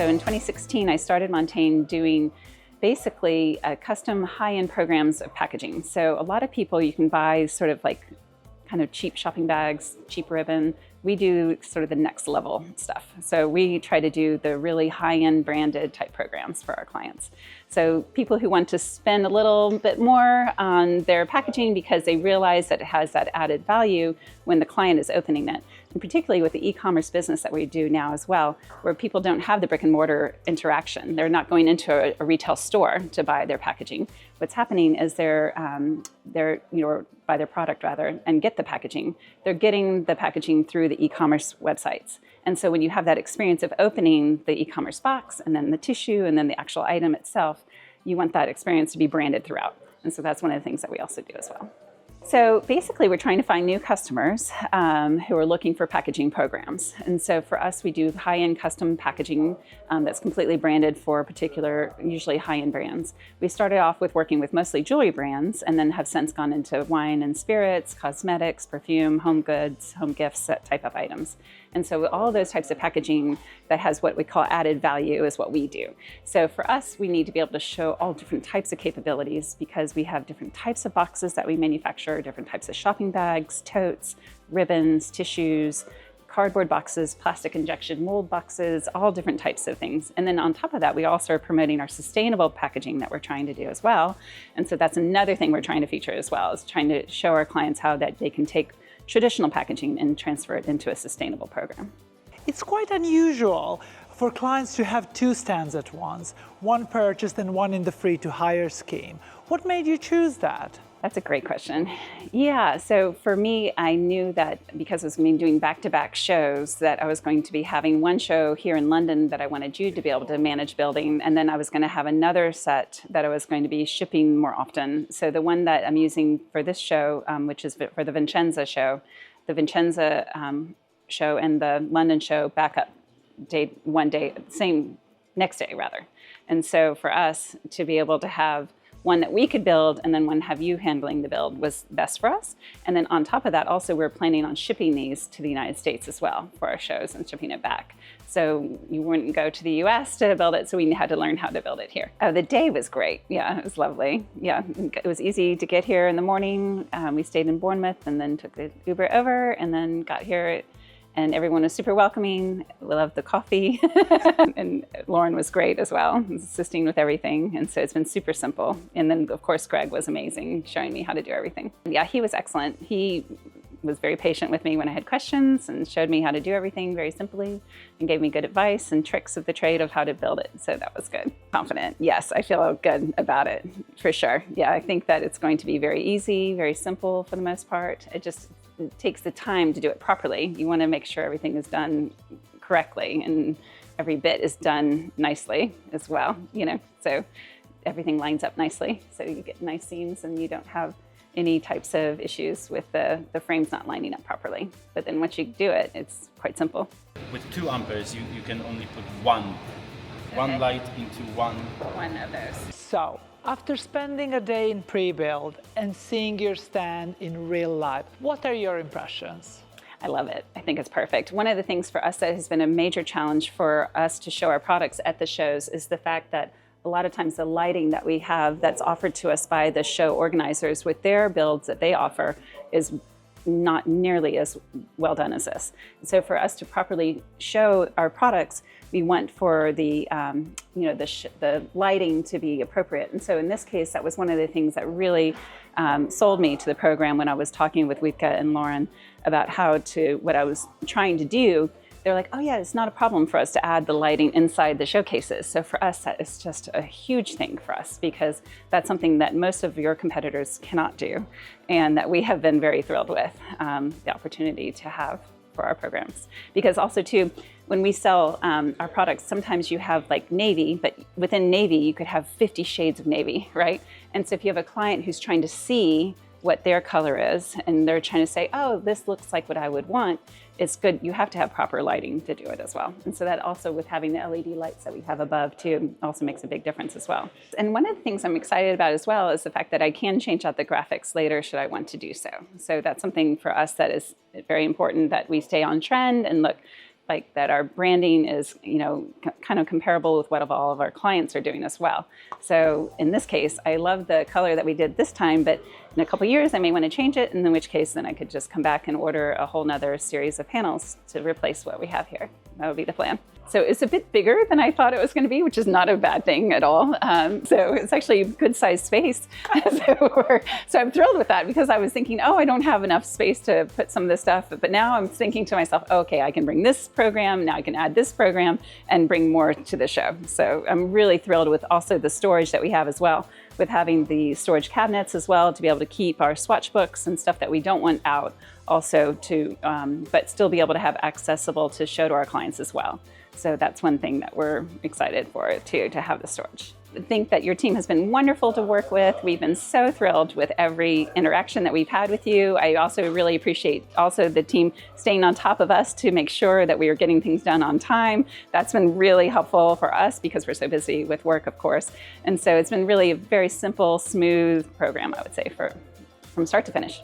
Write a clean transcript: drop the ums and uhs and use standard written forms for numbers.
So in 2016, I started Montagne doing basically custom high-end programs of packaging. So a lot of people, you can buy sort of like kind of cheap shopping bags, cheap ribbon. We do sort of the next level stuff. So we try to do the really high-end branded type programs for our clients. So people who want to spend a little bit more on their packaging because they realize that it has that added value when the client is opening it. And particularly with the e-commerce business that we do now as well, where people don't have the brick and mortar interaction. They're not going into a retail store to buy their packaging. What's happening is they're buy their product rather, and get the packaging. They're getting the packaging through the e-commerce websites. And so when you have that experience of opening the e-commerce box and then the tissue and then the actual item itself, you want that experience to be branded throughout. And so that's one of the things that we also do as well. So basically, we're trying to find new customers who are looking for packaging programs. And so for us, we do high-end custom packaging that's completely branded for particular, usually high-end brands. We started off with working with mostly jewelry brands and then have since gone into wine and spirits, cosmetics, perfume, home goods, home gifts, that type of items. And so all those types of packaging that has what we call added value is what we do. So for us, we need to be able to show all different types of capabilities because we have different types of boxes that we manufacture, different types of shopping bags, totes, ribbons, tissues, cardboard boxes, plastic injection mold boxes, all different types of things. And then on top of that, we also are promoting our sustainable packaging that we're trying to do as well. And so that's another thing we're trying to feature as well, is trying to show our clients how that they can take traditional packaging and transfer it into a sustainable program. It's quite unusual for clients to have two stands at once, one purchased and one in the free to hire scheme. What made you choose that? That's a great question. Yeah, so for me, I knew that because I was going to be doing back-to-back shows, that I was going to be having one show here in London that I wanted you to be able to manage building, and then I was going to have another set that I was going to be shipping more often. So the one that I'm using for this show, which is for the Vincenza show, show and the London show back up one day, next day rather. And so for us to be able to have one that we could build and then one have you handling the build was best for us. And then on top of that, also we're planning on shipping these to the United States as well for our shows and shipping it back. So you wouldn't go to the US to build it, so we had to learn how to build it here. The day was great. Yeah, it was lovely. Yeah, it was easy to get here in the morning. We stayed in Bournemouth and then took the Uber over and then got here. And everyone was super welcoming. We loved the coffee. And Lauren was great as well, assisting with everything. And so it's been super simple. And then, of course, Greg was amazing, showing me how to do everything. Yeah, he was excellent. He was very patient with me when I had questions and showed me how to do everything very simply and gave me good advice and tricks of the trade of how to build it. So that was good. Confident. Yes, I feel good about it, for sure. Yeah, I think that it's going to be very easy, very simple for the most part. It takes the time to do it properly. You want to make sure everything is done correctly and every bit is done nicely as well, so everything lines up nicely. So you get nice seams and you don't have any types of issues with the frames not lining up properly. But then once you do it, it's quite simple. With 2 amperes, you can only put one light into one of those. So, after spending a day in pre-build and seeing your stand in real life, what are your impressions? I love it. I think it's perfect. One of the things for us that has been a major challenge for us to show our products at the shows is the fact that a lot of times the lighting that we have that's offered to us by the show organizers with their builds that they offer is not nearly as well done as this. So for us to properly show our products, we want for the lighting to be appropriate. And so in this case, that was one of the things that really sold me to the program when I was talking with Wiebke and Lauren about what I was trying to do. They're like, oh yeah, it's not a problem for us to add the lighting inside the showcases. So for us, that is just a huge thing for us because that's something that most of your competitors cannot do and that we have been very thrilled with the opportunity to have for our programs. Because also too, when we sell our products, sometimes you have like navy, but within navy, you could have 50 shades of navy, right? And so if you have a client who's trying to see what their color is and they're trying to say, oh, this looks like what I would want, it's good. You have to have proper lighting to do it as well. And so that also with having the LED lights that we have above too also makes a big difference as well. And one of the things I'm excited about as well is the fact that I can change out the graphics later should I want to do so. So that's something for us that is very important, that we stay on trend and look like that our branding is, kind of comparable with what all of our clients are doing as well. So in this case, I love the color that we did this time, but in a couple years I may want to change it, and in which case then I could just come back and order a whole nother series of panels to replace what we have here. That would be the plan. So it's a bit bigger than I thought it was going to be, which is not a bad thing at all. So it's actually a good sized space. So I'm thrilled with that, because I was thinking, oh, I don't have enough space to put some of this stuff. But now I'm thinking to myself, okay, I can bring this program, now I can add this program and bring more to the show. So I'm really thrilled with also the storage that we have as well, with having the storage cabinets as well, to be able to keep our swatch books and stuff that we don't want out also to, but still be able to have accessible to show to our clients as well. So that's one thing that we're excited for too, to have the storage. I think that your team has been wonderful to work with. We've been so thrilled with every interaction that we've had with you. I also really appreciate also the team staying on top of us to make sure that we are getting things done on time. That's been really helpful for us because we're so busy with work, of course. And so it's been really a very simple, smooth program, I would say, from start to finish.